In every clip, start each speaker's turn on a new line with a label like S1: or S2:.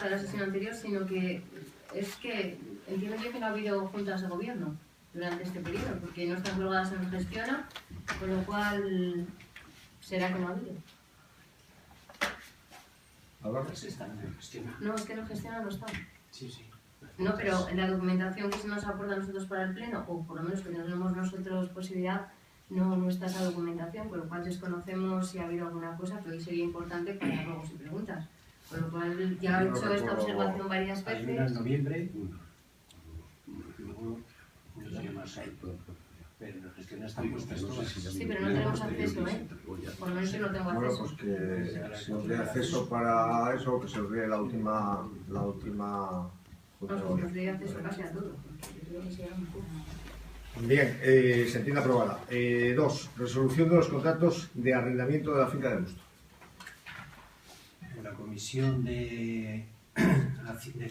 S1: de la sesión anterior, sino que es que entiendo yo que no ha habido juntas de gobierno durante este periodo, porque nuestras huelgas se nos gestiona, con lo cual será que no ha habido.
S2: Ahora se están gestionando.
S1: No, es que no gestiona, no está.
S2: Sí, sí.
S1: No, pero en la documentación que se nos aporta a nosotros para el pleno, o por lo menos que no tenemos nosotros posibilidad, no está esa documentación, con lo cual desconocemos si ha habido alguna cosa que hoy sería importante para luego si preguntas. Con lo cual ya he hecho esta observación varias veces.
S2: Hay una en noviembre, luego no sé más hay, pero las gestiones están puestas todas.
S1: Sí, pero no tenemos acceso, ¿eh? Por lo menos yo no tengo
S3: Bueno,
S1: acceso.
S3: pues que se os dé acceso para eso, que se os dé la última junta de
S1: Nos
S3: gobierno.
S1: doy acceso casi a todo, porque yo creo que será un poco.
S3: Bien, se entiende aprobada. 2. Resolución de los contratos de arrendamiento de la finca de Busto.
S2: La Comisión de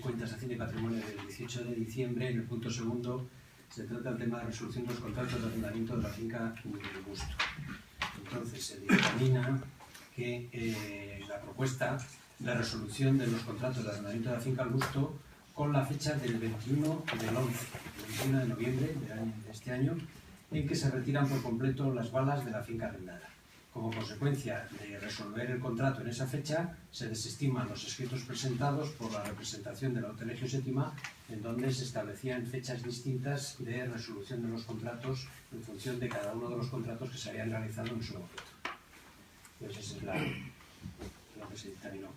S2: Cuentas, Hacienda y Patrimonio del 18 de diciembre, en el punto segundo, se trata el tema de resolución de los contratos de arrendamiento de la finca de Busto. Entonces, se dictamina que la propuesta de resolución de los contratos de arrendamiento de la finca Busto con la fecha del 21 de noviembre de este año, en que se retiran por completo las balas de la finca arrendada. Como consecuencia de resolver el contrato en esa fecha, se desestiman los escritos presentados por la representación de la Atenegio Séptima, en donde se establecían fechas distintas de resolución de los contratos en función de cada uno de los contratos que se habían realizado en su momento. Entonces, esa es lo que se dictaminó.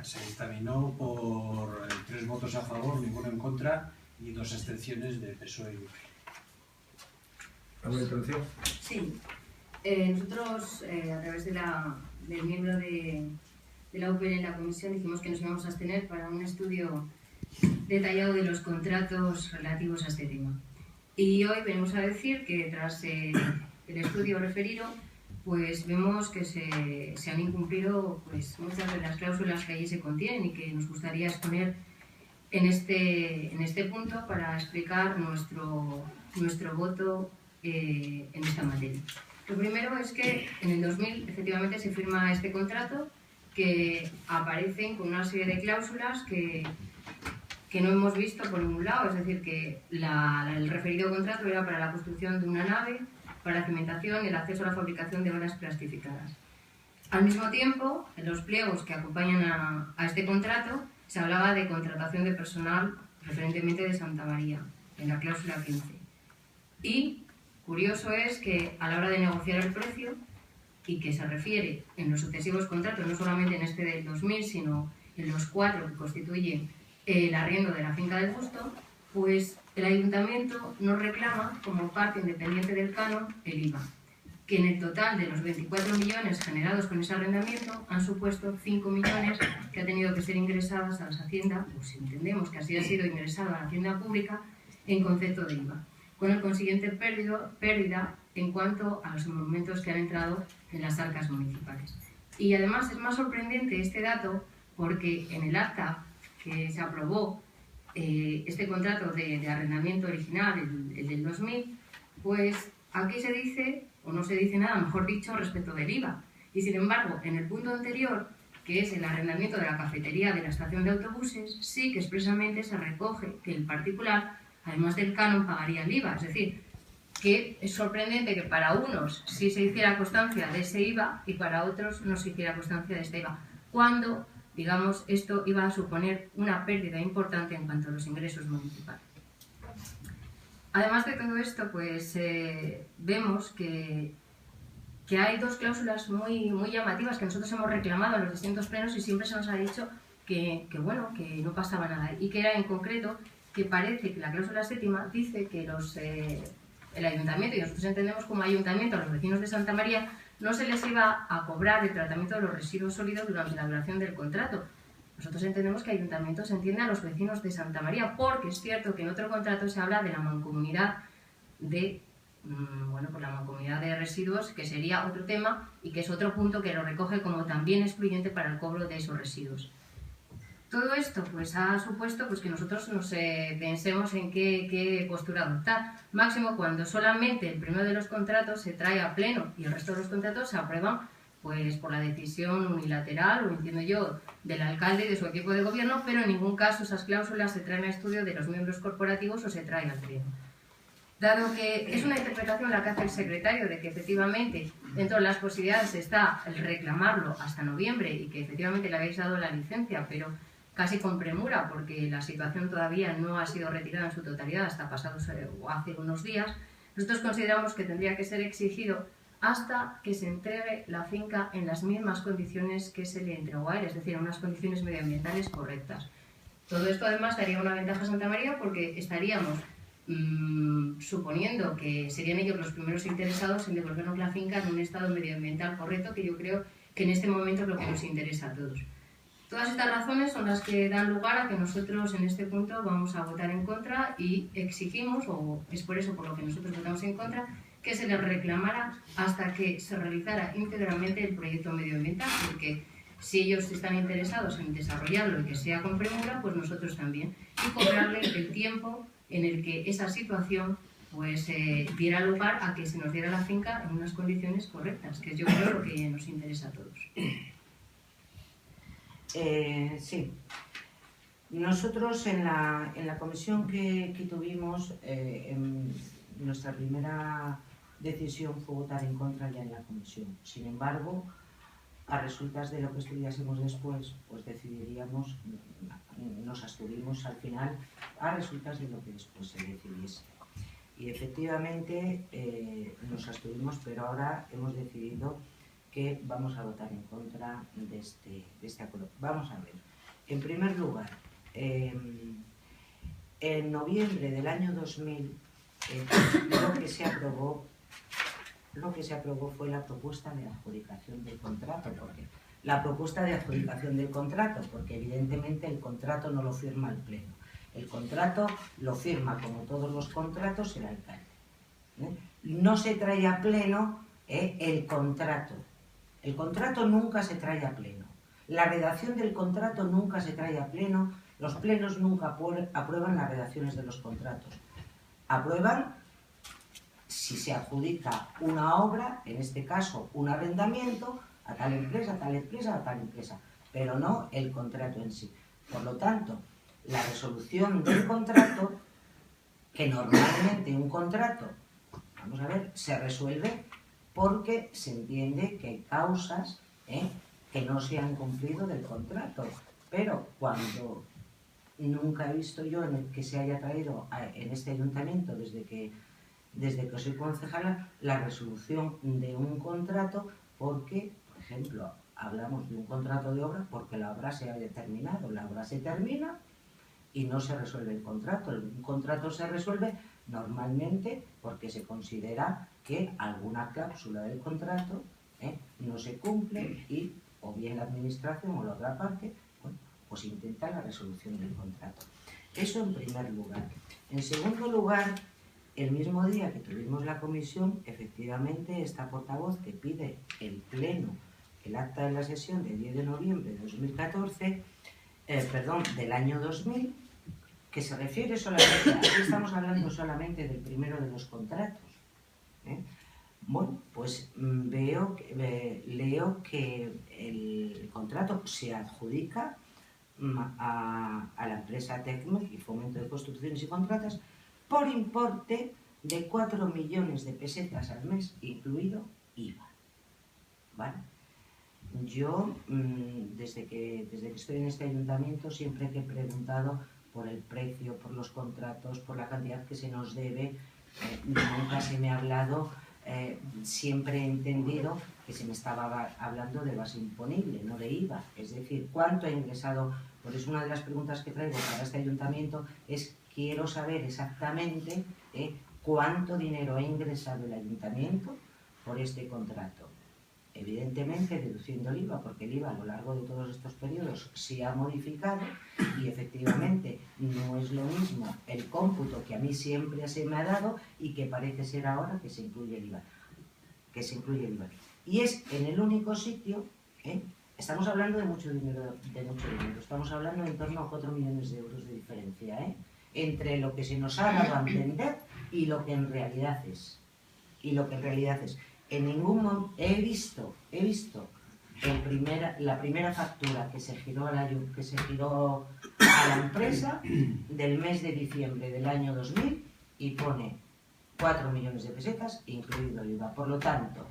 S2: Se dictaminó por 3 votos a favor, ninguno en contra y 2 abstenciones de PSOE y UPyD.
S3: ¿Alguna intervención?
S1: Sí. Nosotros, a través del miembro de la UPyD en la comisión, dijimos que nos íbamos a abstener para un estudio detallado de los contratos relativos a este tema. Y hoy venimos a decir que tras el estudio referido, pues vemos que se han incumplido pues, muchas de las cláusulas que allí se contienen y que nos gustaría exponer en este punto para explicar nuestro voto en esta materia. Lo primero es que en el 2000 efectivamente se firma este contrato que aparecen con una serie de cláusulas que no hemos visto por ningún lado, es decir, que el referido contrato era para la construcción de una nave, para la cimentación y el acceso a la fabricación de balas plastificadas. Al mismo tiempo, en los pliegos que acompañan a este contrato, se hablaba de contratación de personal preferentemente de Santa María, en la cláusula 15. Y curioso es que a la hora de negociar el precio, y que se refiere en los sucesivos contratos, no solamente en este del 2000, sino en los 4 que constituyen el arriendo de la finca del Busto, pues el ayuntamiento nos reclama como parte independiente del canon el IVA, que en el total de los 24 millones generados con ese arrendamiento han supuesto 5 millones que ha tenido que ser ingresadas a las Haciendas, o si entendemos que así ha sido ingresado a la Hacienda Pública en concepto de IVA, con el consiguiente pérdida en cuanto a los emolumentos que han entrado en las arcas municipales. Y además es más sorprendente este dato porque en el acta que se aprobó este contrato de arrendamiento original, el del 2000, pues aquí se dice, o no se dice nada, mejor dicho, respecto del IVA. Y sin embargo, en el punto anterior, que es el arrendamiento de la cafetería de la estación de autobuses, sí que expresamente se recoge que el particular, además del canon, pagaría el IVA. Es decir, que es sorprendente que para unos sí se hiciera constancia de ese IVA y para otros no se hiciera constancia de este IVA, cuando, digamos, esto iba a suponer una pérdida importante en cuanto a los ingresos municipales. Además de todo esto, pues vemos que hay 2 cláusulas muy llamativas que nosotros hemos reclamado en los distintos plenos y siempre se nos ha dicho que no pasaba nada. Y que era en concreto que parece que la cláusula 7ª dice que el ayuntamiento, y nosotros entendemos como ayuntamiento a los vecinos de Santa María, no se les iba a cobrar el tratamiento de los residuos sólidos durante la duración del contrato. Nosotros entendemos que ayuntamiento se entiende a los vecinos de Santa María, porque es cierto que en otro contrato se habla de la mancomunidad de la mancomunidad de residuos, que sería otro tema y que es otro punto que lo recoge como también excluyente para el cobro de esos residuos. Todo esto pues ha supuesto pues, que nosotros nos pensemos en qué postura adoptar, máximo cuando solamente el primero de los contratos se trae a pleno y el resto de los contratos se aprueban pues por la decisión unilateral, o entiendo yo, del alcalde y de su equipo de gobierno, pero en ningún caso esas cláusulas se traen a estudio de los miembros corporativos o se traen al pleno. Dado que es una interpretación la que hace el secretario de que efectivamente dentro de las posibilidades está el reclamarlo hasta noviembre y que efectivamente le habéis dado la licencia, pero casi con premura porque la situación todavía no ha sido retirada en su totalidad hasta pasados o hace unos días, nosotros consideramos que tendría que ser exigido hasta que se entregue la finca en las mismas condiciones que se le entregó a él, es decir, en unas condiciones medioambientales correctas. Todo esto además daría una ventaja a Santa María porque estaríamos suponiendo que serían ellos los primeros interesados en devolvernos la finca en un estado medioambiental correcto, que yo creo que en este momento es lo que nos interesa a todos. Todas estas razones son las que dan lugar a que nosotros en este punto vamos a votar en contra y exigimos, o es por eso por lo que nosotros votamos en contra, que se les reclamara hasta que se realizara íntegramente el proyecto medioambiental, porque si ellos están interesados en desarrollarlo y que sea con premura, pues nosotros también, y cobrarle el tiempo en el que esa situación pues diera lugar a que se nos diera la finca en unas condiciones correctas, que yo creo lo que nos interesa a todos.
S4: Sí. Nosotros en la comisión que tuvimos, nuestra primera decisión fue votar en contra ya en la comisión. Sin embargo, a resultas de lo que estudiásemos después, pues decidiríamos, nos abstuvimos al final a resultas de lo que después se decidiese. Y efectivamente nos abstuvimos, pero ahora hemos decidido que vamos a votar en contra de este acuerdo. Vamos a ver. En primer lugar, en noviembre del año 2000, lo que se aprobó fue la propuesta de adjudicación del contrato. Porque la propuesta de adjudicación del contrato, porque evidentemente el contrato no lo firma el Pleno. El contrato lo firma, como todos los contratos, el alcalde. No se trae a Pleno el contrato. El contrato nunca se trae a Pleno. La redacción del contrato nunca se trae a Pleno. Los plenos nunca aprueban las redacciones de los contratos. Aprueban si se adjudica una obra, en este caso un arrendamiento, a tal empresa, a tal empresa, a tal empresa, pero no el contrato en sí. Por lo tanto, la resolución del contrato, que normalmente un contrato, vamos a ver, se resuelve porque se entiende que hay causas que no se han cumplido del contrato, pero cuando nunca he visto yo en el que se haya traído en este ayuntamiento desde que soy concejala la resolución de un contrato porque, por ejemplo, hablamos de un contrato de obra porque la obra se ha terminado, la obra se termina y no se resuelve el contrato. El contrato se resuelve normalmente porque se considera que alguna cláusula del contrato no se cumple y o bien la administración o la otra parte pues intenta la resolución del contrato. Eso en primer lugar. En segundo lugar, el mismo día que tuvimos la comisión, efectivamente esta portavoz que pide el pleno, el acta de la sesión del 10 de noviembre de 2014, del año 2000, que se refiere solamente, aquí estamos hablando solamente del primero de los contratos. Bueno, pues leo que el contrato se adjudica a la empresa Tecmec y Fomento de Construcciones y Contratas por importe de 4 millones de pesetas al mes, incluido IVA. ¿Vale? Yo, desde que estoy en este ayuntamiento, siempre que he preguntado por el precio, por los contratos, por la cantidad que se nos debe, nunca se me ha hablado, siempre he entendido que se me estaba hablando de base imponible, no de IVA. Es decir, ¿cuánto ha ingresado? Por eso una de las preguntas que traigo para este ayuntamiento es, quiero saber exactamente cuánto dinero ha ingresado el ayuntamiento por este contrato. Evidentemente deduciendo el IVA, porque el IVA a lo largo de todos estos periodos se ha modificado y efectivamente no es lo mismo el cómputo que a mí siempre se me ha dado y que parece ser ahora que se incluye el IVA. Y es en el único sitio, estamos hablando de mucho dinero, estamos hablando en torno a 4 millones de euros de diferencia, entre lo que se nos ha dado a entender y lo que en realidad es. En ningún momento he visto la primera factura que se giró a la empresa del mes de diciembre del año 2000 y pone 4 millones de pesetas, incluido el IVA. Por lo tanto,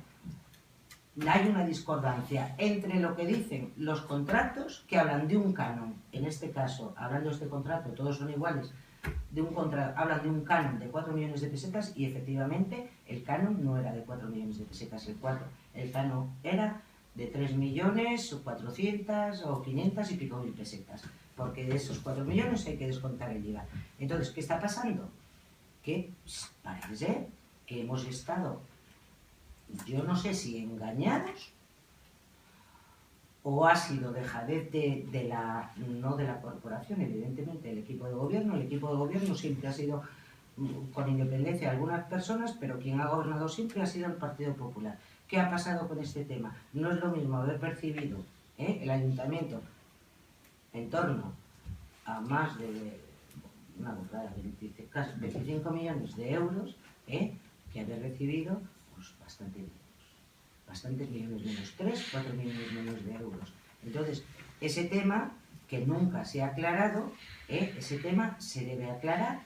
S4: hay una discordancia entre lo que dicen los contratos, que hablan de un canon, en este caso, hablando de este contrato, todos son iguales, hablan de un canon de 4 millones de pesetas y efectivamente el canon no era de 4 millones de pesetas, el canon era de 3 millones o 400 o 500 y pico mil pesetas, porque de esos 4 millones hay que descontar el IVA. Entonces, ¿qué está pasando? Que parece ser que hemos estado, yo no sé si engañados o ha sido dejadez no de la corporación, evidentemente, el equipo de gobierno. El equipo de gobierno siempre ha sido, con independencia de algunas personas, pero quien ha gobernado siempre ha sido el Partido Popular. ¿Qué ha pasado con este tema? No es lo mismo haber percibido el ayuntamiento en torno a más de una comprada, 25 millones de euros, que haber recibido pues, bastantes millones menos, 3, 4 millones menos de euros. Entonces, ese tema que nunca se ha aclarado, ese tema se debe aclarar.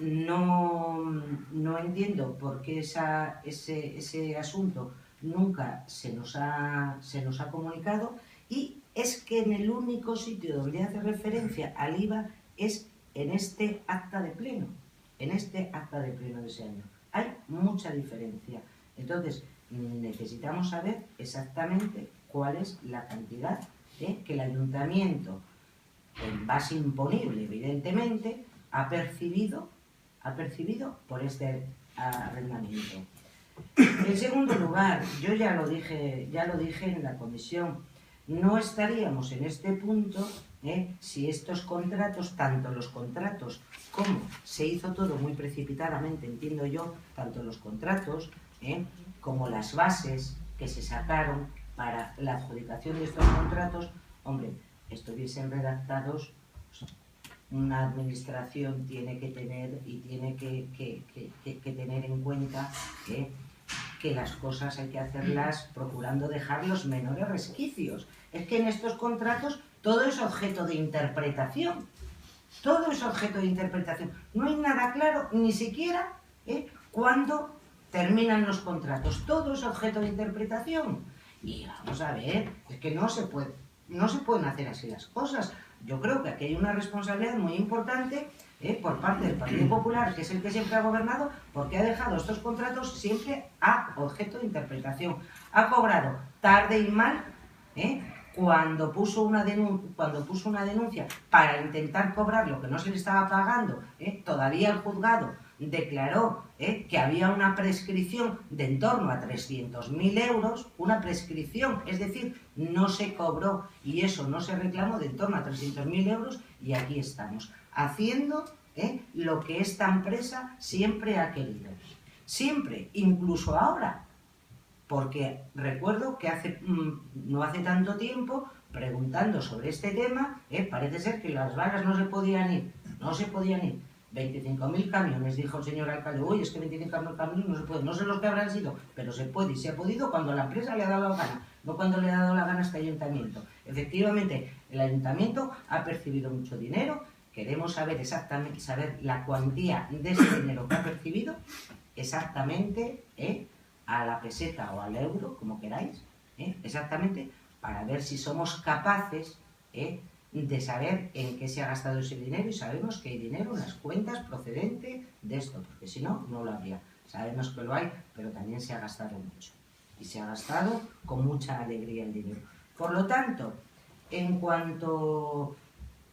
S4: No entiendo por qué ese asunto nunca se nos ha comunicado, y es que en el único sitio donde hace referencia al IVA es en este acta de pleno, de ese año. Hay mucha diferencia. Entonces, necesitamos saber exactamente cuál es la cantidad que el ayuntamiento, en base imponible, evidentemente, ha percibido por este arrendamiento. En segundo lugar, yo ya lo dije en la comisión, no estaríamos en este punto si estos contratos, tanto los contratos como se hizo todo muy precipitadamente, entiendo yo, tanto los contratos como las bases que se sacaron para la adjudicación de estos contratos, hombre, estuviesen redactados. Una administración tiene que tener y tiene que tener en cuenta que las cosas hay que hacerlas procurando dejar los menores resquicios. Es que en estos contratos todo es objeto de interpretación. Todo es objeto de interpretación. No hay nada claro, ni siquiera cuándo terminan los contratos. Todo es objeto de interpretación. Y vamos a ver, es que no se pueden hacer así las cosas. Yo creo que aquí hay una responsabilidad muy importante por parte del Partido Popular, que es el que siempre ha gobernado, porque ha dejado estos contratos siempre a objeto de interpretación. Ha cobrado tarde y mal, cuando puso una denuncia para intentar cobrar lo que no se le estaba pagando, todavía el juzgado declaró que había una prescripción de en torno a 300.000 euros, una prescripción, es decir, no se cobró y eso no se reclamó de en torno a 300.000 euros, y aquí estamos, haciendo lo que esta empresa siempre ha querido. Siempre, incluso ahora, porque recuerdo que no hace tanto tiempo, preguntando sobre este tema, parece ser que las vagas no se podían ir. 25.000 camiones, dijo el señor alcalde. Uy, es que 25.000 camiones no se puede. No sé los que habrán sido, pero se puede. Y se ha podido cuando la empresa le ha dado la gana, no cuando le ha dado la gana a este ayuntamiento. Efectivamente, el ayuntamiento ha percibido mucho dinero. Queremos saber exactamente, la cuantía de ese dinero que ha percibido, exactamente, a la peseta o al euro, como queráis, exactamente, para ver si somos capaces de saber en qué se ha gastado ese dinero, y sabemos que hay dinero en las cuentas procedente de esto, porque si no, no lo habría. Sabemos que lo hay, pero también se ha gastado mucho. Y se ha gastado con mucha alegría el dinero. Por lo tanto, en cuanto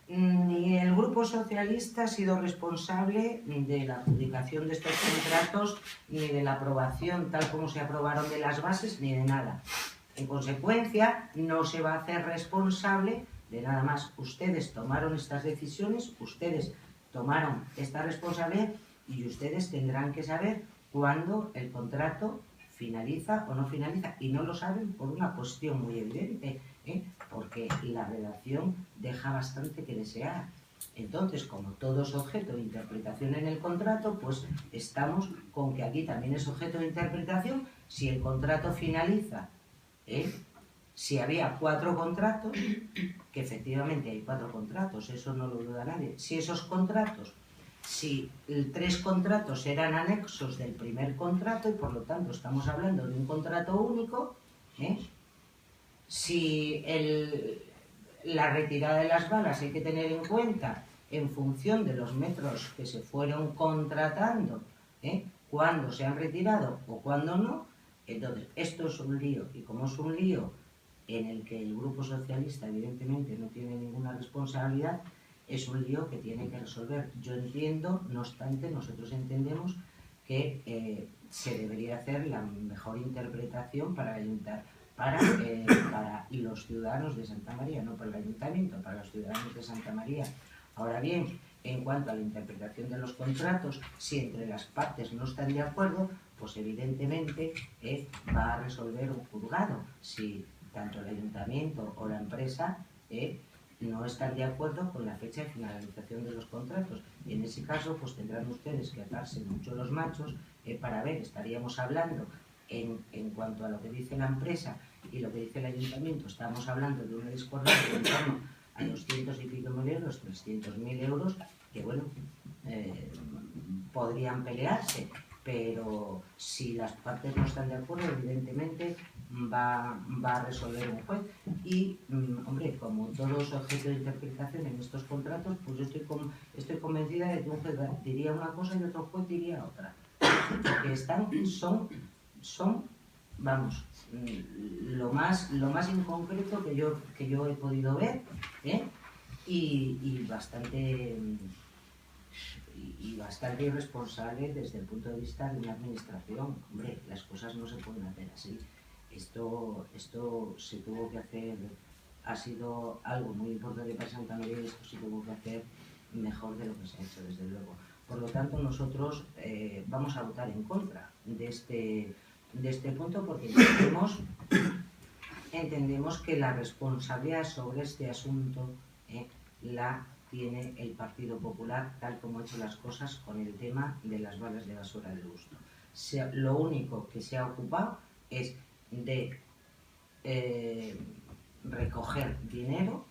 S4: ni el Grupo Socialista ha sido responsable de la adjudicación de estos contratos, ni de la aprobación tal como se aprobaron de las bases, ni de nada. En consecuencia, no se va a hacer responsable de nada más. Ustedes tomaron estas decisiones, ustedes tomaron esta responsabilidad, y ustedes tendrán que saber cuándo el contrato finaliza o no finaliza, y no lo saben por una cuestión muy evidente, porque la redacción deja bastante que desear. Entonces, como todo es objeto de interpretación en el contrato, pues estamos con que aquí también es objeto de interpretación. Si el contrato finaliza Si había 4 contratos, que efectivamente hay 4 contratos, eso no lo duda nadie, si esos contratos, si 3 contratos eran anexos del primer contrato y por lo tanto estamos hablando de un contrato único, si la retirada de las balas hay que tener en cuenta en función de los metros que se fueron contratando, cuándo se han retirado o cuándo no, entonces esto es un lío, y como es un lío en el que el Grupo Socialista evidentemente no tiene ninguna responsabilidad, es un lío que tiene que resolver. Yo entiendo, no obstante, nosotros entendemos que se debería hacer la mejor interpretación para los ciudadanos de Santa María, no para el Ayuntamiento, para los ciudadanos de Santa María. Ahora bien, en cuanto a la interpretación de los contratos, si entre las partes no están de acuerdo, pues evidentemente va a resolver un juzgado. Si tanto el Ayuntamiento o la empresa no están de acuerdo con la fecha de finalización de los contratos. Y en ese caso, pues tendrán ustedes que atarse mucho los machos para ver, estaríamos hablando en cuanto a lo que dice la empresa y lo que dice el Ayuntamiento, estamos hablando de una discordancia en torno a 200 y pico mil euros, 300.000 euros, que bueno, podrían pelearse, pero si las partes no están de acuerdo, evidentemente va a resolver un juez. Y, hombre, como todo es objeto de interpretación en estos contratos, pues yo estoy convencida de que un juez diría una cosa y otro juez diría otra. Porque son vamos, lo más inconcreto que yo he podido ver, y bastante irresponsable desde el punto de vista de una administración. Hombre, las cosas no se pueden hacer así. Esto se tuvo que hacer, ha sido algo muy importante para Santa María y esto se tuvo que hacer mejor de lo que se ha hecho, desde luego. Por lo tanto, nosotros vamos a votar en contra de este punto porque entendemos que la responsabilidad sobre este asunto la tiene el Partido Popular, tal como ha hecho las cosas con el tema de las balas de basura del Busto. Lo único que se ha ocupado es de recoger dinero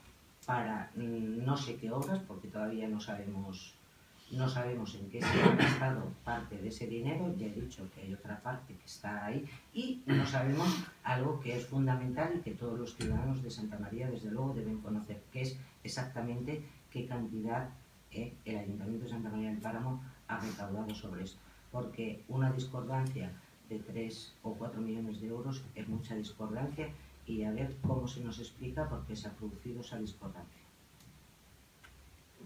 S4: para no sé qué obras, porque todavía no sabemos en qué se ha gastado parte de ese dinero. Ya he dicho que hay otra parte que está ahí y no sabemos algo que es fundamental y que todos los ciudadanos de Santa María desde luego deben conocer, que es exactamente qué cantidad el Ayuntamiento de Santa María del Páramo ha recaudado sobre esto, porque una discordancia de 3 o 4 millones de euros es mucha discordancia, y a ver cómo se nos explica por qué se ha producido esa discordancia.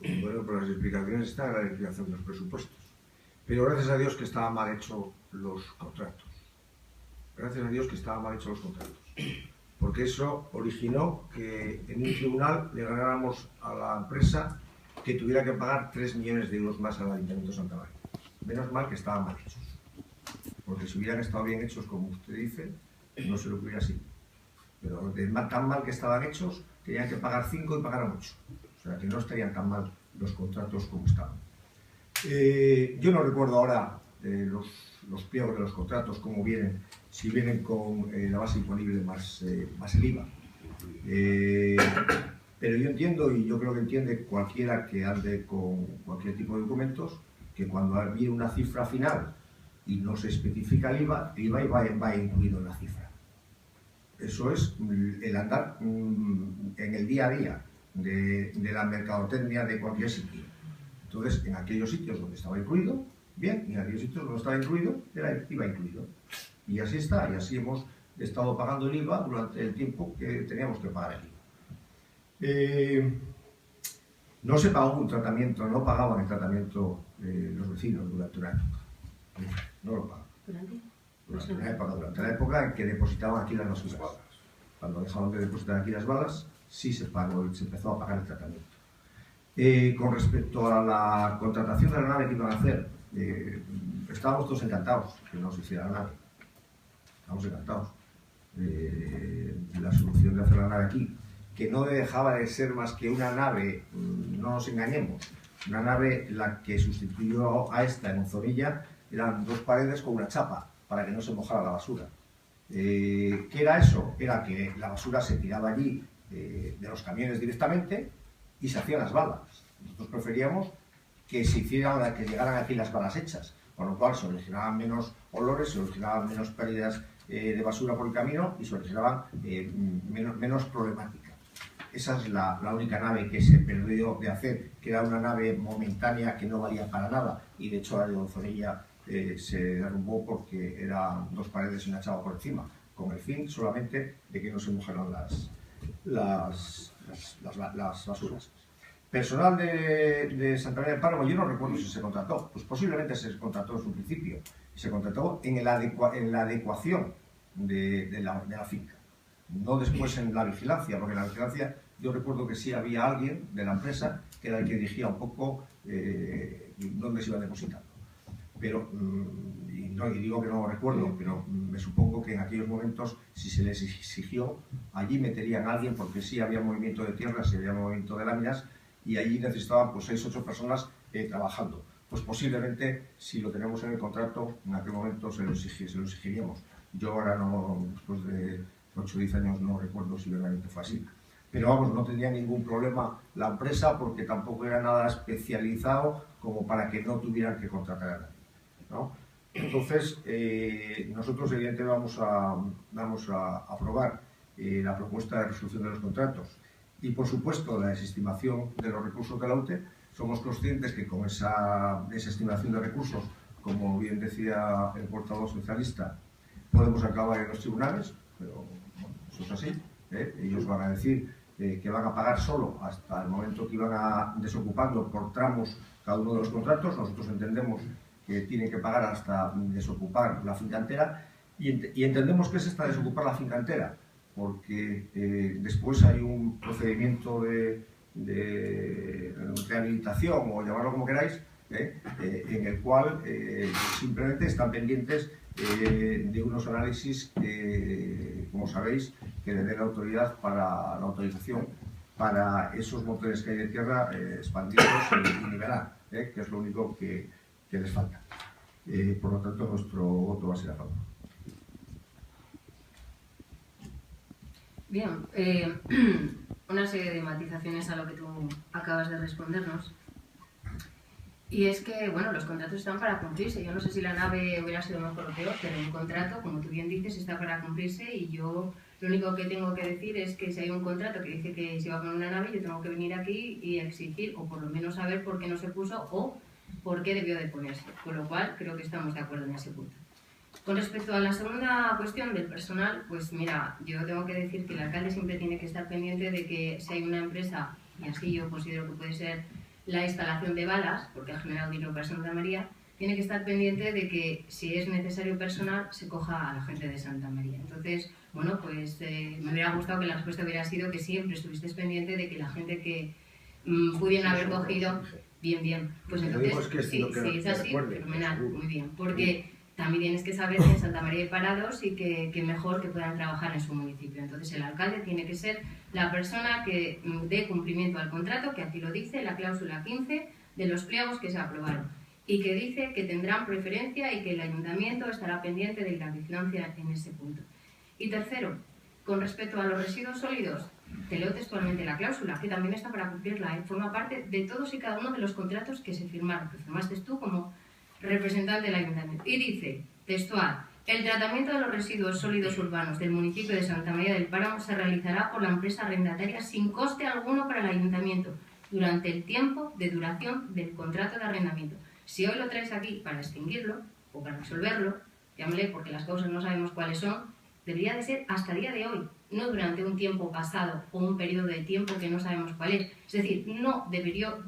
S3: Bueno, pero las explicaciones están en la liquidación de los presupuestos. Pero gracias a Dios que estaban mal hechos los contratos. Gracias a Dios que estaban mal hechos los contratos. Porque eso originó que en un tribunal le ganáramos a la empresa que tuviera que pagar 3 millones de euros más al Ayuntamiento de Santa María. Menos mal que estaban mal hechos. Porque si hubieran estado bien hechos, como usted dice, no se lo hubiera sido. Pero tan mal que estaban hechos, tenían que pagar 5 y pagaron 8. O sea, que no estarían tan mal los contratos como estaban. Yo no recuerdo ahora los pliegos de los contratos, cómo vienen, si vienen con la base imponible más el IVA. Pero yo entiendo, y yo creo que entiende cualquiera que ande con cualquier tipo de documentos, que cuando viene una cifra final y no se especifica el IVA va incluido en la cifra. Eso es el andar en el día a día de la mercadotecnia de cualquier sitio. Entonces, en aquellos sitios donde estaba incluido, bien, y en aquellos sitios donde no estaba incluido, era IVA incluido. Y así está, y así hemos estado pagando el IVA durante el tiempo que teníamos que pagar el IVA. No se pagó un tratamiento, no pagaban el tratamiento los vecinos durante una época. No lo pagaban. Durante la época en que depositaban aquí las basuras. Cuando dejaron de depositar aquí las balas, sí se pagó, se empezó a pagar el tratamiento. Con respecto a la contratación de la nave que iban a hacer, estábamos todos encantados que no se hiciera la nave. Estábamos encantados. La solución de hacer la nave aquí, que no dejaba de ser más que una nave, no nos engañemos, una nave la que sustituyó a esta en Onzonilla, eran 2 paredes con una chapa para que no se mojara la basura. ¿Qué era eso? Era que la basura se tiraba allí de los camiones directamente y se hacían las balas. Nosotros preferíamos que se hicieran, que llegaran aquí las balas hechas, con lo cual se originaban menos olores, se originaban menos pérdidas de basura por el camino y se originaban menos problemática. Esa es la única nave que se perdió de hacer, que era una nave momentánea que no valía para nada, y de hecho la de Donzonilla se derrumbó porque eran 2 paredes y una chava por encima, con el fin solamente de que no se mojaran las basuras. Personal de Santa María del Páramo, yo no recuerdo si se contrató, pues posiblemente se contrató en su principio, se contrató en la adecuación de la finca, no después en la vigilancia, porque en la vigilancia yo recuerdo que sí había alguien de la empresa que era el que dirigía un poco dónde se iba depositando. Pero, y digo que no lo recuerdo, pero me supongo que en aquellos momentos, si se les exigió, allí meterían a alguien, porque sí había movimiento de tierras, sí había movimiento de láminas, y allí necesitaban pues 6 o 8 personas trabajando. Pues posiblemente, si lo tenemos en el contrato, en aquel momento se lo exigiríamos. Yo ahora no, después de 8 o 10 años, no recuerdo si realmente fue así. Pero vamos, no tendría ningún problema la empresa, porque tampoco era nada especializado como para que no tuvieran que contratar a nadie, ¿no? Entonces, nosotros evidentemente vamos a aprobar la propuesta de resolución de los contratos y, por supuesto, la desestimación de los recursos de la UTE. Somos conscientes que con esa desestimación de recursos, como bien decía el portavoz socialista, podemos acabar en los tribunales, pero bueno, eso es así. Ellos van a decir que van a pagar solo hasta el momento que iban a desocupando por tramos cada uno de los contratos. Nosotros entendemos que tienen que pagar hasta desocupar la finca entera, y entendemos que es hasta desocupar la finca entera, porque después hay un procedimiento de rehabilitación, o llamarlo como queráis, en el cual simplemente están pendientes de unos análisis, como sabéis, que le dé la autoridad para la autorización para esos montones que hay de tierra, expandirlos y nivelar, que es lo único que les falta. Por lo tanto, nuestro voto va a ser a favor.
S1: Bien, una serie de matizaciones a lo que tú acabas de respondernos. Y es que, bueno, los contratos están para cumplirse. Yo no sé si la nave hubiera sido mejor o peor, pero un contrato, como tú bien dices, está para cumplirse, y yo lo único que tengo que decir es que si hay un contrato que dice que se va a poner una nave, yo tengo que venir aquí y exigir, o por lo menos saber por qué no se puso o por qué debió de ponerse. Con lo cual, creo que estamos de acuerdo en ese punto. Con respecto a la segunda cuestión del personal, pues mira, yo tengo que decir que el alcalde siempre tiene que estar pendiente de que si hay una empresa, y así yo considero que puede ser la instalación de balas, porque ha generado dinero para Santa María, tiene que estar pendiente de que si es necesario personal, se coja a la gente de Santa María. Entonces, bueno, pues me hubiera gustado que la respuesta hubiera sido que siempre estuviste pendiente de que la gente que pudieran haber cogido, bien, pues entonces, si es así, fenomenal, muy bien, porque también tienes que saber que en Santa María hay parados y que mejor que puedan trabajar en su municipio. Entonces el alcalde tiene que ser la persona que dé cumplimiento al contrato, que aquí lo dice la cláusula 15 de los pliegos que se aprobaron, y que dice que tendrán preferencia y que el ayuntamiento estará pendiente de la vigilancia en ese punto. Y tercero, con respecto a los residuos sólidos, te leo textualmente la cláusula, que también está para cumplirla, forma parte de todos y cada uno de los contratos que se firmaron, que firmaste tú como representante del ayuntamiento. Y dice, textual, el tratamiento de los residuos sólidos urbanos del municipio de Santa María del Páramo se realizará por la empresa arrendataria sin coste alguno para el ayuntamiento durante el tiempo de duración del contrato de arrendamiento. Si hoy lo traes aquí para extinguirlo o para resolverlo, llámale, porque las causas no sabemos cuáles son, debería de ser hasta el día de hoy, no durante un tiempo pasado o un periodo de tiempo que no sabemos cuál es. Es decir, no debió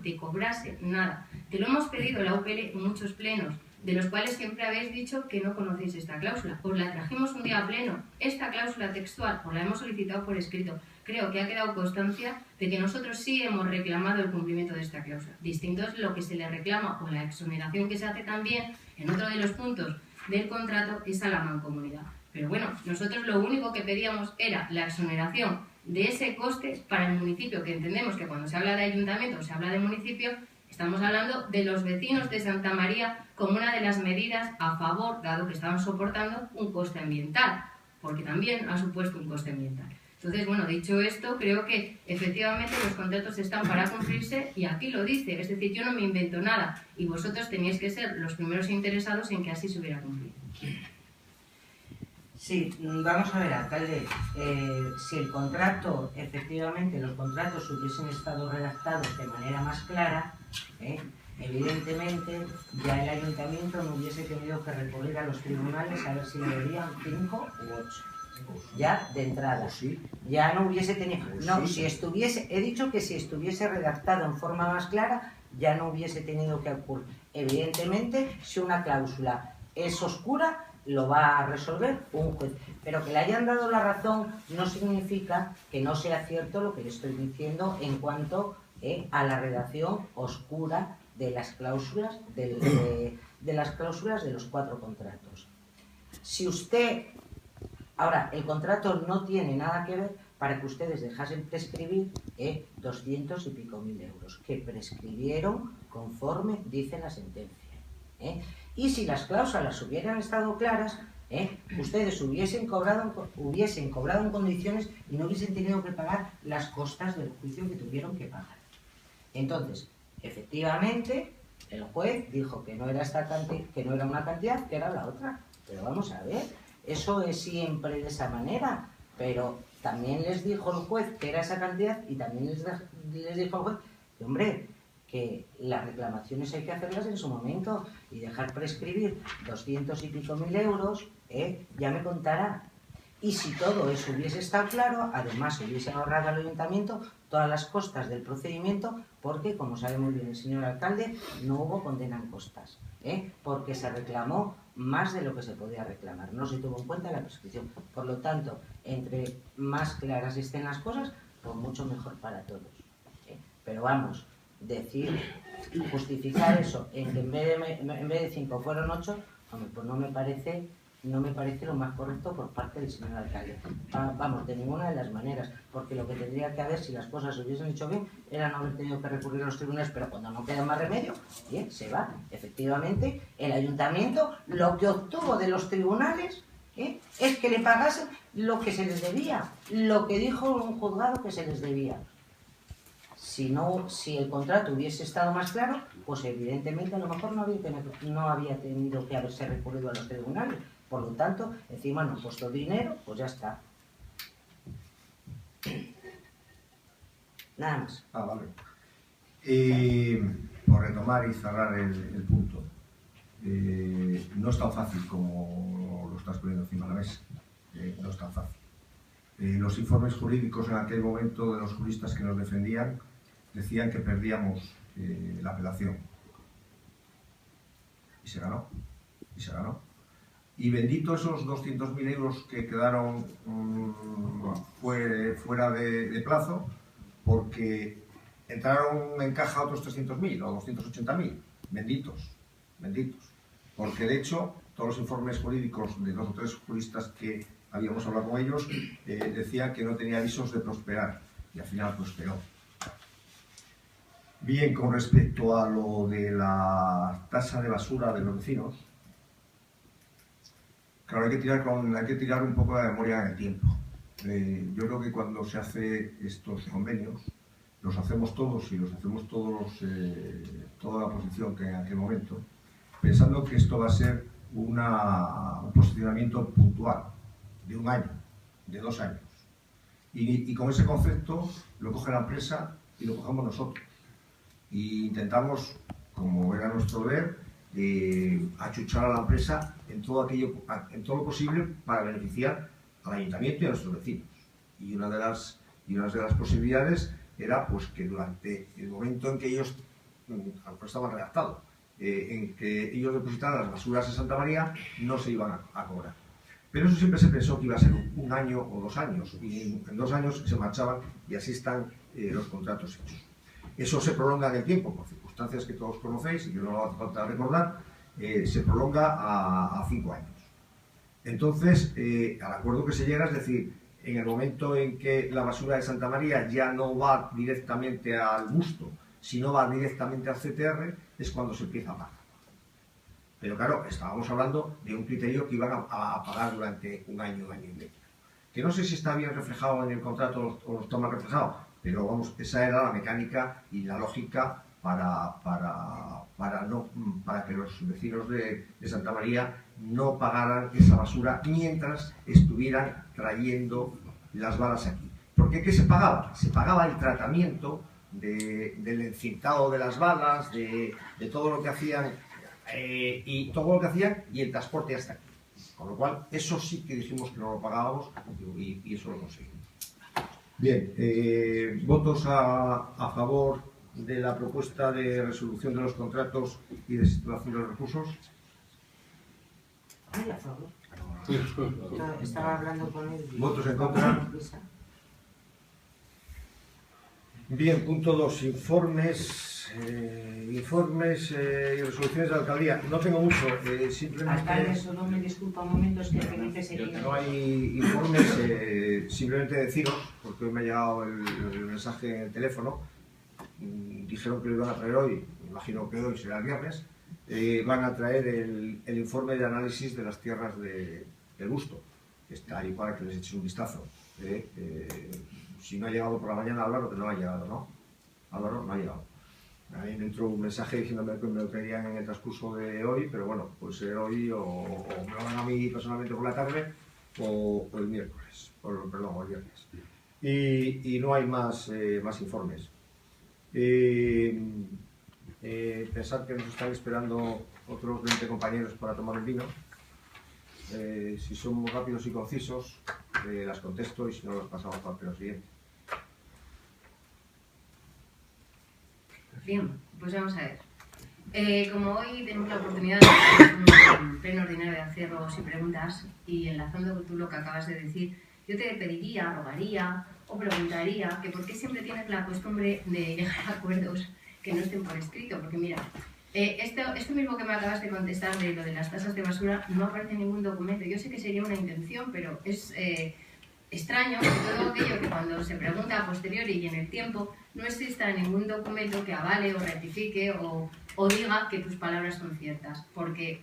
S1: de cobrarse nada. Te lo hemos pedido la UPL en muchos plenos, de los cuales siempre habéis dicho que no conocéis esta cláusula. Os la trajimos un día a pleno. Esta cláusula textual os la hemos solicitado por escrito. Creo que ha quedado constancia de que nosotros sí hemos reclamado el cumplimiento de esta cláusula. Distinto es lo que se le reclama o la exoneración que se hace también en otro de los puntos del contrato, es a la mancomunidad. Pero bueno, nosotros lo único que pedíamos era la exoneración de ese coste para el municipio, que entendemos que cuando se habla de ayuntamiento o se habla de municipio, Estamos hablando de los vecinos de Santa María como una de las medidas a favor, dado que estaban soportando un coste ambiental, porque también ha supuesto un coste ambiental. Entonces, bueno, dicho esto, creo que efectivamente los contratos están para cumplirse y aquí lo dice, es decir, yo no me invento nada y vosotros teníais que ser los primeros interesados en que así se hubiera cumplido.
S4: Sí, vamos a ver, alcalde, si el contrato, efectivamente, los contratos hubiesen estado redactados de manera más clara, evidentemente ya el ayuntamiento no hubiese tenido que recurrir a los tribunales a ver si le debían 5 u 8. Ya de entrada,
S3: sí.
S4: Ya no hubiese tenido, no,
S3: Sí.
S4: si estuviese, he dicho que si estuviese redactado en forma más clara, ya no hubiese tenido que ocurrir. Evidentemente, si una cláusula es oscura, lo va a resolver un juez, pero que le hayan dado la razón no significa que no sea cierto lo que le estoy diciendo en cuanto a la redacción oscura de las cláusulas de las cláusulas de los 4 contratos. Si usted ahora, el contrato no tiene nada que ver para que ustedes dejasen prescribir 200 y pico mil euros, que prescribieron conforme dice la sentencia. Y si las cláusulas hubieran estado claras, ustedes hubiesen cobrado en condiciones y no hubiesen tenido que pagar las costas del juicio que tuvieron que pagar. Entonces, efectivamente, el juez dijo que no era que no era una cantidad, que era la otra. Pero vamos a ver, eso es siempre de esa manera, pero también les dijo el juez que era esa cantidad y también les dijo el juez que, hombre, que las reclamaciones hay que hacerlas en su momento y dejar prescribir 200 y pico mil euros, ya me contará. Y si todo eso hubiese estado claro, además hubiese ahorrado al ayuntamiento todas las costas del procedimiento, porque, como sabe muy bien el señor alcalde, no hubo condena en costas, porque se reclamó más de lo que se podía reclamar, no se tuvo en cuenta la prescripción. Por lo tanto, entre más claras estén las cosas, pues mucho mejor para todos. Pero vamos, justificar eso en que en vez de 5 fueron 8, hombre, pues no me parece lo más correcto por parte del señor alcalde. Vamos, de ninguna de las maneras, porque lo que tendría que haber, si las cosas se hubiesen hecho bien, era no haber tenido que recurrir a los tribunales, pero cuando no queda más remedio, bien, se va. Efectivamente, el ayuntamiento lo que obtuvo de los tribunales es que le pagasen lo que se les debía, lo que dijo un juzgado que se les debía. Si el contrato hubiese estado más claro, pues evidentemente a lo mejor no había tenido que haberse recurrido a los tribunales. Por lo tanto, encima nos costó dinero, pues ya está. Nada más.
S3: Vale. Por retomar y cerrar el punto, no es tan fácil como lo estás poniendo encima de la mesa. No es tan fácil. Los informes jurídicos en aquel momento de los juristas que nos defendían decían que perdíamos la apelación. Y se ganó. Y se ganó. Y bendito esos 200.000 euros que quedaron fuera de plazo, porque entraron en caja otros 300.000 o 280.000. Benditos, benditos. Porque de hecho, todos los informes jurídicos de 2 o 3 juristas que habíamos hablado con ellos decían que no tenía avisos de prosperar. Y al final prosperó. Bien, con respecto a lo de la tasa de basura de los vecinos, claro, hay que tirar un poco de memoria en el tiempo. Yo creo que cuando se hace estos convenios, los hacemos todos y los hacemos todos, toda la oposición que en aquel momento, pensando que esto va a ser un posicionamiento puntual, de 1 año, de 2 años. Y con ese concepto lo coge la empresa y lo cogemos nosotros. Y intentamos, como era nuestro deber, achuchar a la empresa en todo lo posible para beneficiar al ayuntamiento y a nuestros vecinos. Y una de las posibilidades era pues que durante el momento en que ellos estaban redactados, en que ellos depositaran las basuras en Santa María, no se iban a cobrar. Pero eso siempre se pensó que iba a ser 1 año o 2 años, y en 2 años se marchaban y así están los contratos hechos. Eso se prolonga en el tiempo, por circunstancias que todos conocéis y que no hace falta recordar, se prolonga a 5 años. Entonces, al acuerdo que se llega, es decir, en el momento en que la basura de Santa María ya no va directamente al busto, si no va directamente al CTR, es cuando se empieza a pagar. Pero claro, estábamos hablando de un criterio que iban a pagar durante un año y medio. Que no sé si está bien reflejado en el contrato o lo está mal reflejado, pero vamos, esa era la mecánica y la lógica para que los vecinos de Santa María no pagaran esa basura mientras estuvieran trayendo las balas aquí. ¿Por qué? ¿Qué se pagaba? Se pagaba el tratamiento del encintado de las balas, de todo lo que hacían y el transporte hasta aquí. Con lo cual, eso sí que dijimos que no lo pagábamos y eso lo conseguimos. Bien, votos a favor de la propuesta de resolución de los contratos y desestimación de los recursos.
S4: Ay, a favor. Estaba hablando con él.
S3: Votos en contra. Bien, punto 2. Informes y resoluciones de la alcaldía. No tengo mucho, simplemente...
S4: Alcalde, solo me disculpa un momento, es que Felipe seguía.
S3: No hay informes, simplemente deciros, porque hoy me ha llegado el mensaje en el teléfono, dijeron que lo iban a traer hoy, me imagino que hoy será el viernes, van a traer el informe de análisis de las tierras del Busto, que está ahí para que les eches un vistazo. Si no ha llegado por la mañana, Álvaro, que no ha llegado, ¿no? Álvaro, no ha llegado. Ahí me entró un mensaje diciéndome que me lo traerían en el transcurso de hoy, pero bueno, puede ser hoy o me lo dan a mí personalmente por la tarde o el miércoles, perdón, o el viernes. Y no hay más informes. Pensad que nos están esperando otros 20 compañeros para tomar un vino. Si somos rápidos y concisos, las contesto y si no, los pasamos para el pleno siguiente.
S1: Bien, pues vamos a ver. Como hoy tenemos la oportunidad de hacer un pleno ordinario de acierros y preguntas, y enlazando con tú lo que acabas de decir, yo te pediría, rogaría o preguntaría que por qué siempre tienes la costumbre de llegar a acuerdos que no estén por escrito, porque mira, esto mismo que me acabas de contestar de lo de las tasas de basura no aparece en ningún documento. Yo sé que sería una intención, pero es extraño que todo aquello que cuando se pregunta a posteriori y en el tiempo no exista ningún documento que avale o rectifique o diga que tus palabras son ciertas, porque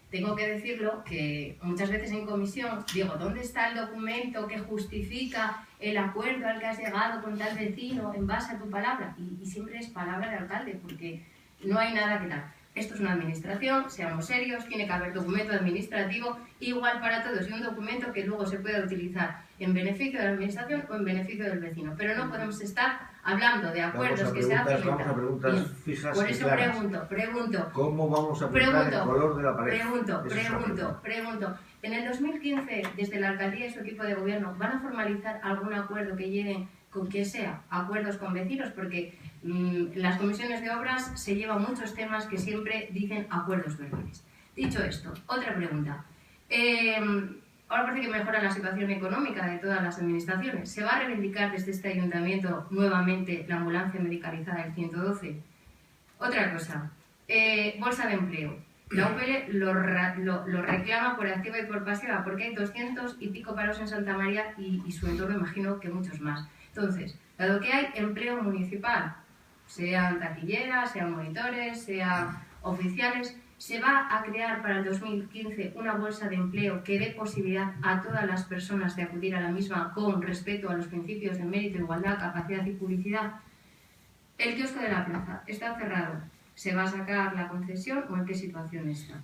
S1: tengo que decirlo que muchas veces en comisión digo, ¿dónde está el documento que justifica el acuerdo al que has llegado con tal vecino en base a tu palabra? Y siempre es palabra de alcalde, porque no hay nada que tal. Esto es una administración, seamos serios, tiene que haber documento administrativo igual para todos y un documento que luego se pueda utilizar en beneficio de la administración o en beneficio del vecino. Pero no podemos estar hablando de acuerdos que se hacen.
S3: Vamos a preguntas fijas.
S1: Por eso pregunto.
S3: ¿Cómo vamos a pintar el color de la pared?
S1: Pregunto. En el 2015, desde la alcaldía y su equipo de gobierno, ¿van a formalizar algún acuerdo que lleguen con quien sea? Acuerdos con vecinos, porque las comisiones de obras se llevan muchos temas que siempre dicen acuerdos verbales. Dicho esto, otra pregunta. Ahora parece que mejora la situación económica de todas las administraciones. ¿Se va a reivindicar desde este ayuntamiento nuevamente la ambulancia medicalizada del 112? Otra cosa, bolsa de empleo. La UPL lo reclama por activa y por pasiva, porque hay 200 y pico paros en Santa María y su entorno, imagino que muchos más. Entonces, dado que hay empleo municipal, sean taquilleras, sean monitores, sean oficiales, se va a crear para el 2015 una bolsa de empleo que dé posibilidad a todas las personas de acudir a la misma con respeto a los principios de mérito, igualdad, capacidad y publicidad. El kiosco de la plaza está cerrado. ¿Se va a sacar la concesión o en qué situación está?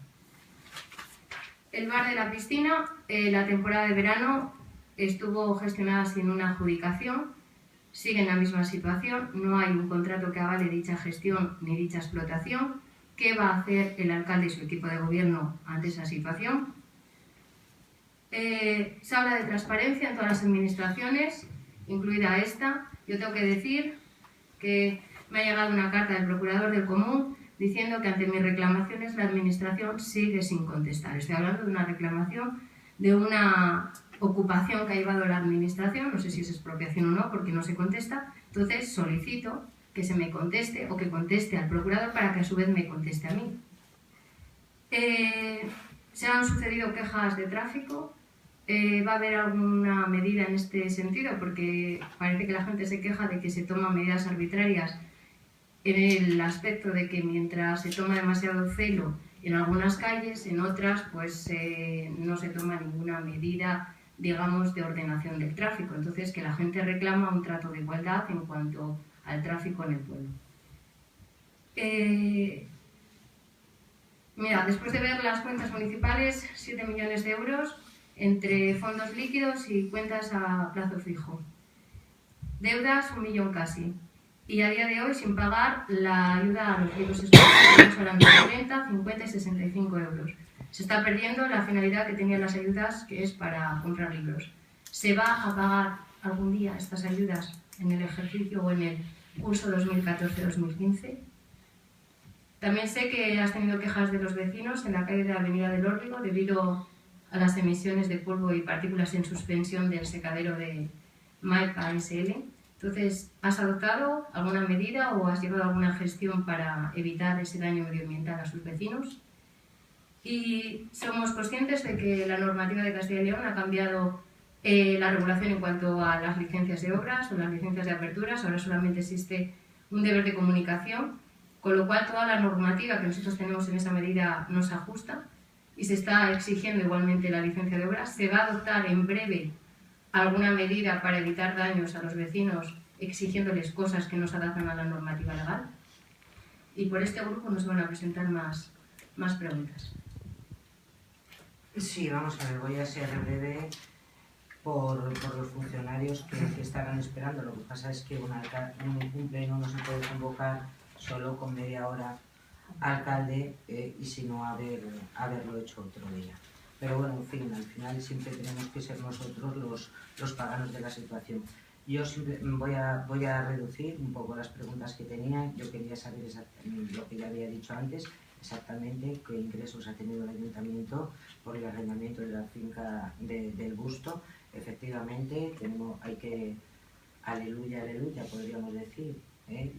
S1: El bar de la piscina, la temporada de verano estuvo gestionada sin una adjudicación. Sigue en la misma situación, no hay un contrato que avale dicha gestión ni dicha explotación. ¿Qué va a hacer el alcalde y su equipo de gobierno ante esa situación? Se habla de transparencia en todas las administraciones, incluida esta. Yo tengo que decir que me ha llegado una carta del procurador del Común diciendo que ante mis reclamaciones la administración sigue sin contestar. Estoy hablando de una reclamación de una ocupación que ha llevado la administración, no sé si es expropiación o no, porque no se contesta. Entonces solicito que se me conteste o que conteste al procurador para que a su vez me conteste a mí. Se han sucedido quejas de tráfico. ¿Va a haber alguna medida en este sentido? Porque parece que la gente se queja de que se toman medidas arbitrarias en el aspecto de que mientras se toma demasiado celo en algunas calles, en otras pues no se toma ninguna medida, digamos, de ordenación del tráfico. Entonces, que la gente reclama un trato de igualdad en cuanto al tráfico en el pueblo. Mira, después de ver las cuentas municipales, 7 millones de euros entre fondos líquidos y cuentas a plazo fijo. Deudas, 1 millón casi. Y a día de hoy sin pagar la ayuda a los libros escolares, hablando de 30, 50 y 65 euros. Se está perdiendo la finalidad que tenían las ayudas, que es para comprar libros. ¿Se va a pagar algún día estas ayudas en el ejercicio o en el curso 2014-2015? También sé que has tenido quejas de los vecinos en la calle de la Avenida del Órbigo debido a las emisiones de polvo y partículas en suspensión del secadero de Maipa SL. Entonces, ¿has adoptado alguna medida o has llevado alguna gestión para evitar ese daño medioambiental a sus vecinos? Y somos conscientes de que la normativa de Castilla y León ha cambiado la regulación en cuanto a las licencias de obras o las licencias de aperturas. Ahora solamente existe un deber de comunicación, con lo cual toda la normativa que nosotros tenemos en esa medida no se ajusta y se está exigiendo igualmente la licencia de obras. Se va a adoptar en breve alguna medida para evitar daños a los vecinos exigiéndoles cosas que no se adaptan a la normativa legal. Y por este grupo nos van a presentar más preguntas.
S4: Sí, vamos a ver, voy a ser breve por los funcionarios que estarán esperando. Lo que pasa es que un pleno no se puede convocar solo con media hora alcalde y si no haberlo hecho otro día. Pero bueno, en fin, al final siempre tenemos que ser nosotros los paganos de la situación. Yo voy a reducir un poco las preguntas que tenía. Yo quería saber lo que ya había dicho antes, exactamente qué ingresos ha tenido el ayuntamiento por el arrendamiento de la finca del Busto. Efectivamente, aleluya, aleluya, podríamos decir.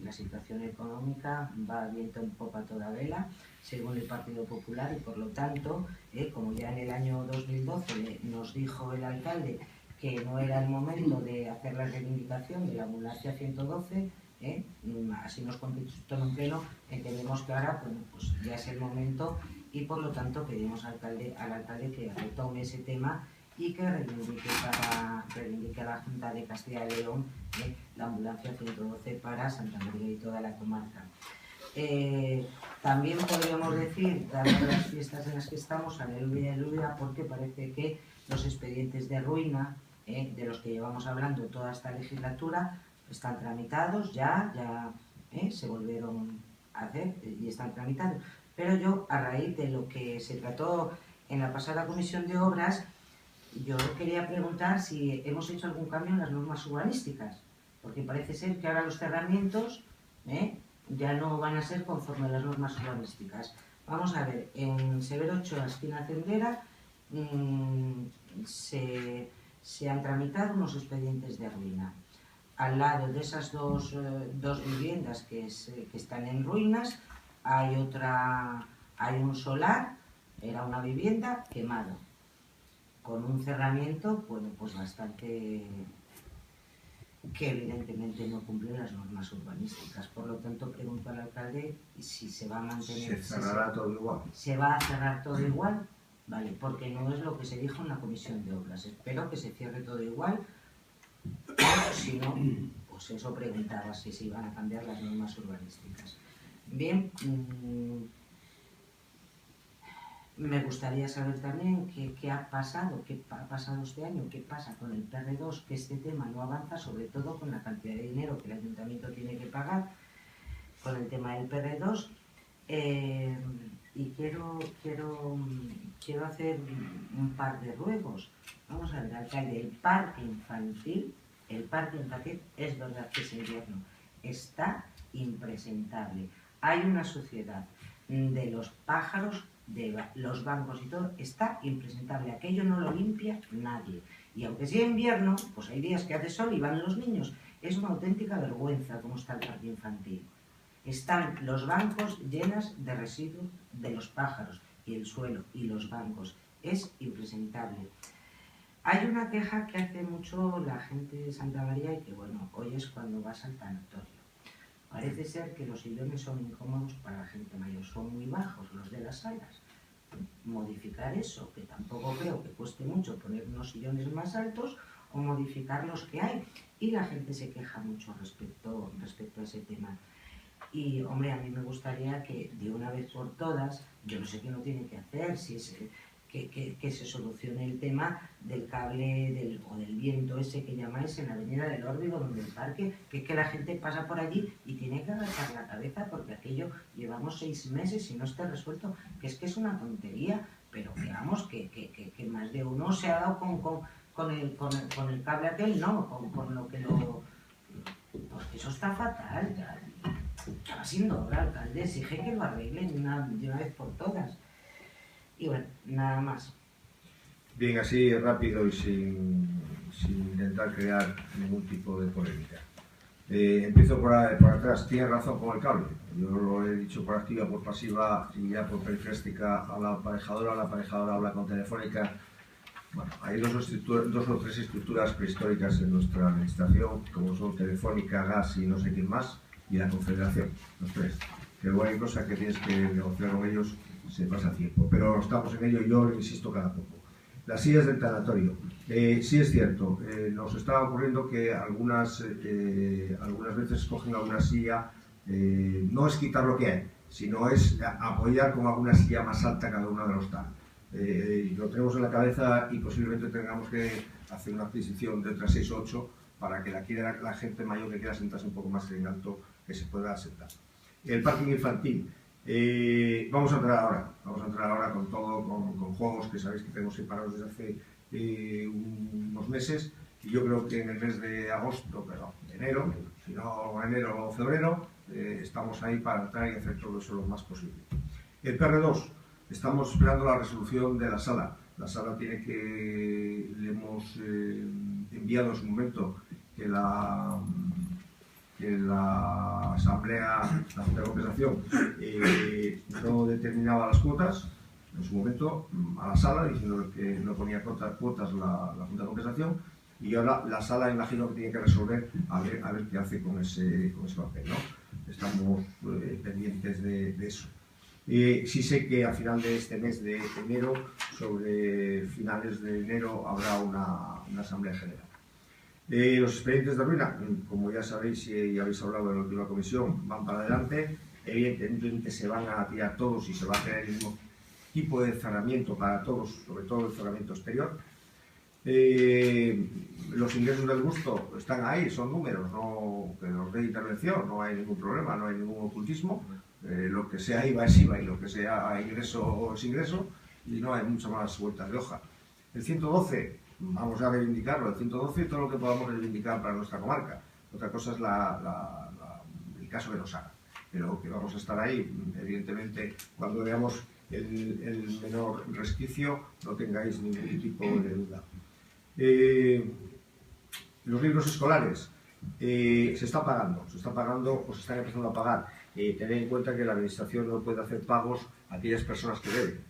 S4: La situación económica va viento en popa a toda vela, según el Partido Popular, y por lo tanto, como ya en el año 2012 nos dijo el alcalde que no era el momento de hacer la reivindicación de la ambulancia 112, así nos contestó en un pleno, entendemos que ahora pues ya es el momento y por lo tanto pedimos al alcalde que retome ese tema y que reivindique a la Junta de Castilla y León la ambulancia 112 para Santa María y toda la comarca. También podríamos decir, dadas las fiestas en las que estamos, aleluya, aleluya, porque parece que los expedientes de ruina, de los que llevamos hablando toda esta legislatura, están tramitados, ya se volvieron a hacer y están tramitados. Pero yo, a raíz de lo que se trató en la pasada comisión de obras, yo quería preguntar si hemos hecho algún cambio en las normas urbanísticas, porque parece ser que ahora los cerramientos ya no van a ser conforme a las normas urbanísticas. Vamos a ver, en Severo Ochoa, esquina Cendera, se han tramitado unos expedientes de ruina. Al lado de esas dos viviendas que están en ruinas, hay un solar, era una vivienda quemado, con un cerramiento, bueno, pues bastante, que evidentemente no cumple las normas urbanísticas. Por lo tanto, pregunto al alcalde si se va a mantener...
S3: ¿Se cerrará todo igual?
S4: ¿Se va a cerrar todo igual? Vale, porque no es lo que se dijo en la comisión de obras. Espero que se cierre todo igual, pero si no, pues eso preguntaba, si se iban a cambiar las normas urbanísticas. Bien, me gustaría saber también qué ha pasado este año, qué pasa con el PR2, que este tema no avanza, sobre todo con la cantidad de dinero que el ayuntamiento tiene que pagar con el tema del PR2. Y quiero hacer un par de ruegos. Vamos a ver, alcalde, el parque infantil es verdad que es invierno, está impresentable. Hay una suciedad de los pájaros, de los bancos y todo, está impresentable. Aquello no lo limpia nadie. Y aunque sea invierno, pues hay días que hace sol y van los niños. Es una auténtica vergüenza cómo está el parque infantil. Están los bancos llenos de residuos de los pájaros y el suelo y los bancos. Es impresentable. Hay una queja que hace mucho la gente de Santa María y que, bueno, hoy es cuando vas al tanatorio. Parece ser que los sillones son incómodos para la gente mayor, son muy bajos los de las salas. Modificar eso, que tampoco creo que cueste mucho poner unos sillones más altos, o modificar los que hay. Y la gente se queja mucho respecto a ese tema. Y, hombre, a mí me gustaría que de una vez por todas, yo no sé qué no tiene que hacer, si es que se solucione el tema del cable o del viento ese que llamáis en la avenida del Órbigo, donde el parque, que es que la gente pasa por allí y tiene que agachar la cabeza porque aquello llevamos 6 meses y no está resuelto, que es una tontería, pero que vamos, que más de uno se ha dado con el cable aquel, no, con lo que lo... Porque eso está fatal, ya va siendo hora, alcalde, exige que lo arreglen de una vez por todas. Y bueno, nada más.
S3: Bien, así rápido y sin intentar crear ningún tipo de polémica. Empiezo por atrás. Tiene razón con el cable. Yo lo he dicho por activa, por pasiva y ya por perifrástica a la aparejadora habla con Telefónica. Bueno, hay dos o tres estructuras prehistóricas en nuestra administración, como son Telefónica, Gas y no sé quién más, y la Confederación, los tres. Que cualquier cosa que tienes que negociar con ellos se pasa tiempo, pero estamos en ello y yo insisto cada poco. Las sillas del tanatorio. Sí es cierto, nos está ocurriendo que algunas veces cogen alguna silla, no es quitar lo que hay, sino es apoyar con alguna silla más alta cada uno de los tal. Lo tenemos en la cabeza y posiblemente tengamos que hacer una adquisición de otras 6 o 8 para que la gente mayor que quiera sentarse un poco más en alto, que se pueda sentar. El parking infantil. Vamos a entrar ahora con todo, con juegos que sabéis que tenemos separados desde hace unos meses, y yo creo que en el mes de agosto, perdón, de enero, si no enero o febrero, estamos ahí para entrar y hacer todo eso lo más posible. El PR2, estamos esperando la resolución de la sala. La sala le hemos enviado en su momento que la Asamblea, la Junta de Compensación, no determinaba las cuotas en su momento a la sala, diciendo que no ponía cuotas la Junta de Compensación, y ahora la sala imagino que tiene que resolver a ver qué hace con ese papel, ¿no? Estamos pendientes de eso. Sí sé que a final de este mes de enero, sobre finales de enero, habrá una Asamblea General. Los expedientes de ruina, como ya sabéis y habéis hablado en la última comisión, van para adelante. Evidentemente se van a tirar todos y se va a tener el mismo tipo de cerramiento para todos, sobre todo el cerramiento exterior. Los ingresos del gusto están ahí, son números, no que los de intervención, no hay ningún problema, no hay ningún ocultismo. Lo que sea IVA es IVA y lo que sea ingreso es ingreso, y no hay mucha más vuelta de hoja. El 112, vamos a reivindicarlo, el 112 y todo lo que podamos reivindicar para nuestra comarca. Otra cosa es el caso que nos haga, pero que vamos a estar ahí. Evidentemente, cuando veamos el menor resquicio, no tengáis ningún tipo de duda. Los libros escolares, se está pagando o se están empezando a pagar. Tened en cuenta que la administración no puede hacer pagos a aquellas personas que deben,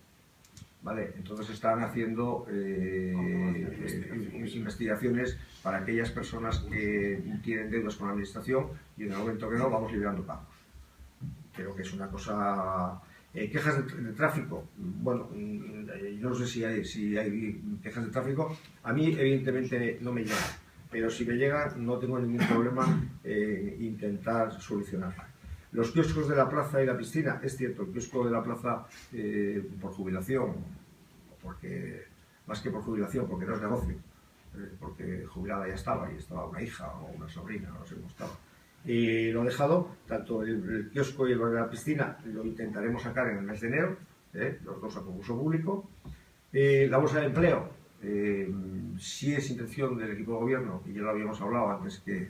S3: ¿vale? Entonces están haciendo investigaciones para aquellas personas que tienen deudas con la administración, y en el momento que no, vamos liberando pagos. Creo que es una cosa... quejas de tráfico. Bueno, yo no sé si hay quejas de tráfico. A mí evidentemente no me llegan, pero si me llegan no tengo ningún problema en intentar solucionarla. Los kioscos de la plaza y la piscina, es cierto, el kiosco de la plaza por jubilación, porque más que por jubilación, porque no es negocio, porque jubilada ya estaba, y estaba una hija o una sobrina, no sé cómo estaba. Lo he dejado, tanto el kiosco y el de la piscina lo intentaremos sacar en el mes de enero, los dos a concurso público. La bolsa de empleo, sí es intención del equipo de gobierno, y ya lo habíamos hablado antes que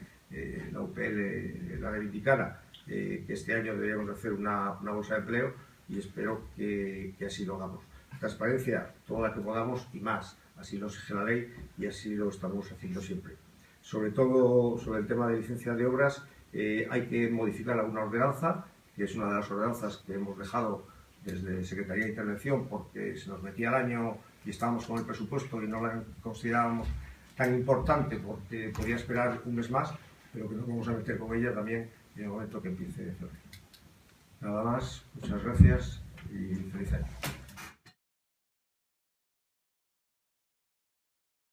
S3: la UPL la reivindicara, que este año deberíamos hacer una bolsa de empleo, y espero que así lo hagamos. Transparencia, toda la que podamos y más, así lo exige la ley y así lo estamos haciendo siempre. Sobre todo sobre el tema de licencia de obras, hay que modificar alguna ordenanza, que es una de las ordenanzas que hemos dejado desde Secretaría de Intervención porque se nos metía el año y estábamos con el presupuesto y no la considerábamos tan importante porque podía esperar un mes más, pero que no vamos a meter con ella también y el momento que empiece febrero. Nada más, muchas gracias y feliz año.